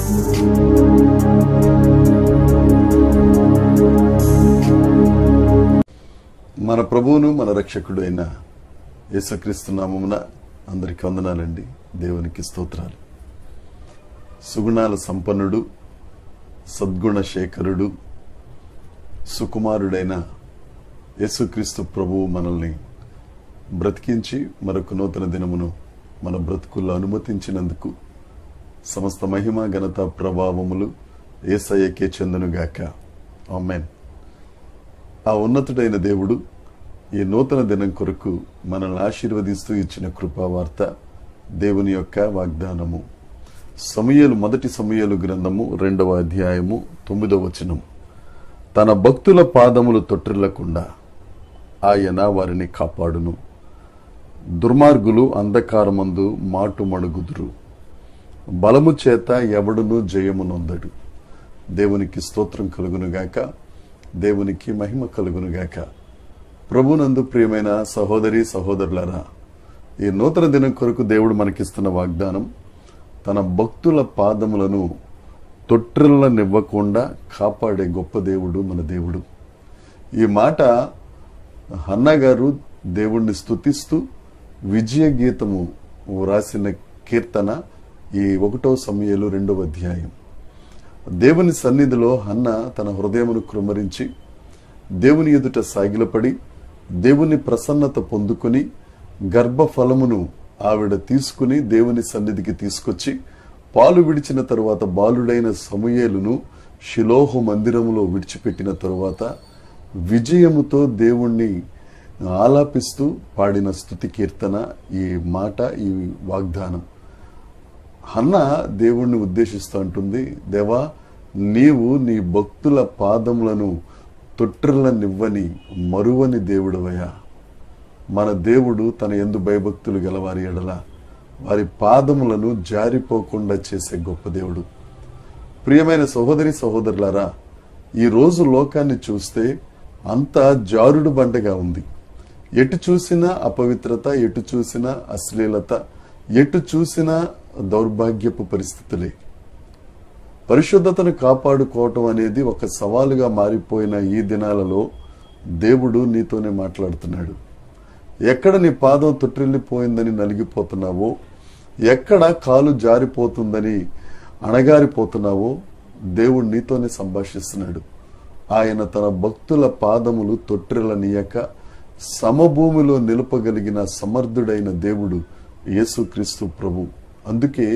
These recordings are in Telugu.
మన ప్రభువును మన రక్షకుడు అయిన యేసుక్రీస్తు నామమున అందరికి వందనాలండి. దేవునికి స్తోత్రాలు. సుగుణాల సంపన్నుడు, సద్గుణ శేఖరుడు, సుకుమారుడైన యేసుక్రీస్తు ప్రభువు మనల్ని బ్రతికించి మరొక నూతన దినమును మన బ్రతుకుల్లో అనుమతించినందుకు సమస్త మహిమ ఘనత ప్రభావములు యేసయ్యకే చెందునుగాక. ఆమేన్. ఆ ఉన్నతుడైన దేవుడు ఈ నూతన దినం కొరకు మనల్ని ఆశీర్వదిస్తూ ఇచ్చిన కృపావార్త దేవుని యొక్క వాగ్దానము. మొదటి సమూయేలు గ్రంథము 2వ అధ్యాయము 9వ వచనం. తన భక్తుల పాదములు తొట్టిల్లకుండా ఆయన వారిని కాపాడును. దుర్మార్గులు అంధకారమందు మాటు మడుగుదురు. బలము చేత ఎవడును జయము నొందడు. దేవునికి స్తోత్రం కలుగునుగాక. దేవునికి మహిమ కలుగునుగాక. ప్రభునందు ప్రియమైన సహోదరి సహోదరులారా, ఈ నూతన దినం కొరకు దేవుడు మనకిస్తున్న వాగ్దానం, తన భక్తుల పాదములను తొట్టిల్లనివ్వకుండా కాపాడే గొప్ప దేవుడు మన దేవుడు. ఈ మాట హన్నా గారు దేవుణ్ణి స్తుతిస్తూ విజయ గీతము రాసిన కీర్తన ఈ 1వ సమూయేలు 2వ అధ్యాయం. దేవుని సన్నిధిలో హన్నా తన హృదయమును కృమ్మరించి దేవుని ఎదుట సాగిలపడి దేవుని ప్రసన్నత పొందుకుని గర్భఫలమును ఆవిడ తీసుకుని దేవుని సన్నిధికి తీసుకొచ్చి పాలు విడిచిన తరువాత బాలుడైన సమూయేలును షిలోహు మందిరములో విడిచిపెట్టిన తరువాత విజయముతో దేవుణ్ణి ఆలాపిస్తూ పాడిన స్తుతి కీర్తన ఈ మాట, ఈ వాగ్దానం. హన్నా దేవుణ్ణి ఉద్దేశిస్తూ అంటుంది, దేవా, నీవు నీ భక్తుల పాదములను తొట్టిల్లనివ్వని మరువని దేవుడవయ్యా. మన దేవుడు తన యందు భయభక్తులు గలవారి ఎడల వారి పాదములను జారిపోకుండా చేసే గొప్ప దేవుడు. ప్రియమైన సహోదరి సహోదరులారా, ఈ రోజు లోకాన్ని చూస్తే అంతా జారుడు బండగా ఉంది. ఎటు చూసినా అపవిత్రత, ఎటు చూసినా అశ్లీలత, ఎటు చూసినా దౌర్భాగ్యపు పరిస్థితులే. పరిశుద్ధతను కాపాడుకోవటం అనేది ఒక సవాలుగా మారిపోయిన ఈ దినాలలో దేవుడు నీతోనే మాట్లాడుతున్నాడు. ఎక్కడ నీ పాదం తొట్టిల్లిపోయిందని నలిగిపోతున్నావో, ఎక్కడ కాలు జారిపోతుందని అణగారిపోతున్నావో దేవుడు నీతోనే సంభాషిస్తున్నాడు. ఆయన తన భక్తుల పాదములు తొట్టిల్లనీయక సమభూమిలో నిలుపగలిగిన సమర్థుడైన దేవుడు యేసుక్రీస్తు ప్రభు. అందుకే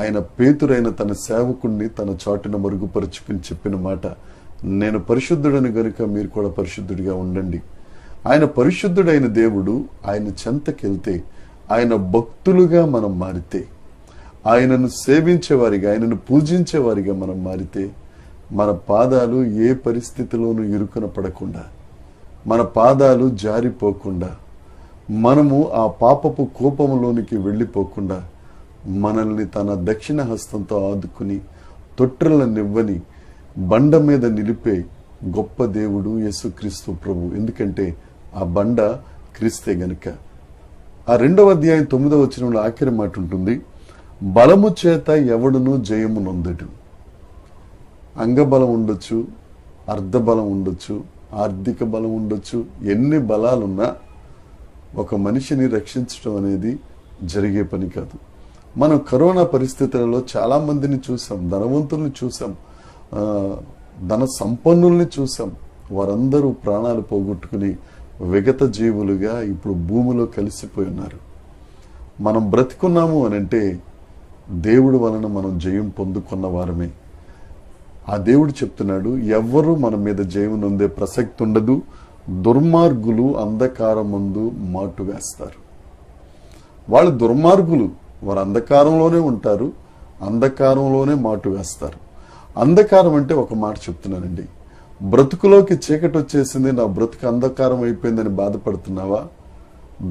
ఆయన పేతురైన తన సేవకుణ్ణి తన చాటున మరుగుపరుచుకుని చెప్పిన మాట, నేను పరిశుద్ధుడని గనుక మీరు కూడా పరిశుద్ధుడిగా ఉండండి. ఆయన పరిశుద్ధుడైన దేవుడు. ఆయన చెంతకెళ్తే, ఆయన భక్తులుగా మనం మారితే, ఆయనను సేవించేవారిగా, ఆయనను పూజించేవారిగా మనం మారితే, మన పాదాలు ఏ పరిస్థితిలోనూ ఇరుకున పడకుండా, మన పాదాలు జారిపోకుండా, మనము ఆ పాపపు కోపములోనికి వెళ్ళిపోకుండా మనల్ని తన దక్షిణ హస్తంతో ఆదుకుని తొట్టిల్లనివ్వని బండ మీద నిలిపే గొప్ప దేవుడు యేసుక్రీస్తు ప్రభు. ఎందుకంటే ఆ బండ క్రీస్తే గనుక. ఆ 2వ అధ్యాయం 9వ వచనంలో ఆఖరి మాట ఉంటుంది, బలము చేత ఎవడును జయము నొందడు. అంగబలం ఉండొచ్చు, అర్ధబలం ఉండొచ్చు, ఆర్థిక బలం ఉండొచ్చు, ఎన్ని బలాలున్నా ఒక మనిషిని రక్షించడం అనేది జరిగే పని కాదు. మనం కరోనా పరిస్థితులలో చాలా మందిని చూసాం, ధనవంతుల్ని చూసాం, ధన సంపన్నుల్ని చూసాం. వారందరూ ప్రాణాలు పోగొట్టుకుని విగత జీవులుగా ఇప్పుడు భూమిలో కలిసిపోయి ఉన్నారు. మనం బ్రతికున్నాము అనంటే దేవుడి వలన మనం జయం పొందుకున్న వారమే. ఆ దేవుడు చెప్తున్నాడు, ఎవ్వరూ మన మీద జయం నొందే ప్రసక్తి ఉండదు. దుర్మార్గులు అంధకారమందు మాటు వేస్తారు. వాళ్ళు దుర్మార్గులు, వారు అంధకారంలోనే ఉంటారు, అంధకారంలోనే మాటు వేస్తారు. అంధకారం అంటే ఒక మాట చెప్తున్నానండి, బ్రతుకులోకి చీకటి వచ్చేసింది, నా బ్రతుకు అంధకారం అయిపోయిందని బాధపడుతున్నావా?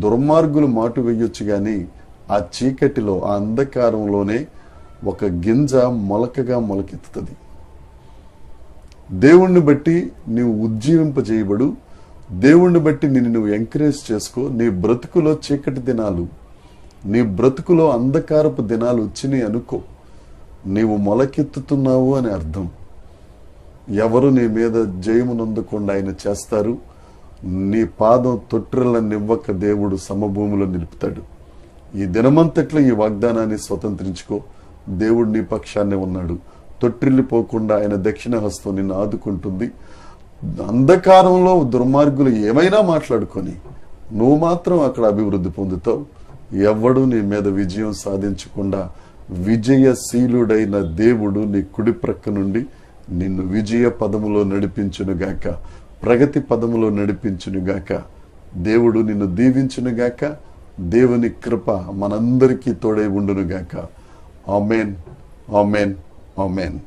దుర్మార్గులు మాటు వేయొచ్చు కానీ ఆ చీకటిలో, ఆ అంధకారంలోనే ఒక గింజ మొలకగా మొలకెత్తుతుంది. దేవుణ్ణి బట్టి నీవు ఉజ్జీవింపజేయబడు. దేవుణ్ణి బట్టి నిన్ను నువ్వు ఎంకరేజ్ చేసుకో. నీ బ్రతుకులో చీకటి దినాలు, నీ బ్రతుకులో అంధకారపు దినాలు వచ్చినాయి అనుకో. నీవు మొలకెత్తుతున్నావు అని అర్థం. ఎవరు నీ మీద జయమునందకుండా ఆయన చేస్తారు. నీ పాదం తొట్టిల్లనివ్వక దేవుడు సమభూమిలో నిలుపుతాడు. ఈ దినమంతట్లో ఈ వాగ్దానాన్ని స్వతంత్రించుకో. దేవుడు నీ పక్షాన్నే ఉన్నాడు. తొట్టిల్లిపోకుండా ఆయన దక్షిణ హస్తం నిన్ను ఆదుకుంటుంది. అంధకారంలో దుర్మార్గులు ఏమైనా మాట్లాడుకొని నువ్వు మాత్రం అక్కడ అభివృద్ధి పొందుతావు. ఎవడు నీ మీద విజయం సాధించకుండా విజయశీలుడైన దేవుడు నీ కుడి ప్రక్క నుండి నిన్ను విజయ పదములో నడిపించునుగాక, ప్రగతి పదములో నడిపించునుగాక. దేవుడు నిన్ను దీవించునుగాక. దేవుని కృప మనందరికీ తోడై ఉండునుగాక. ఆమేన్, ఆమేన్, ఆమేన్.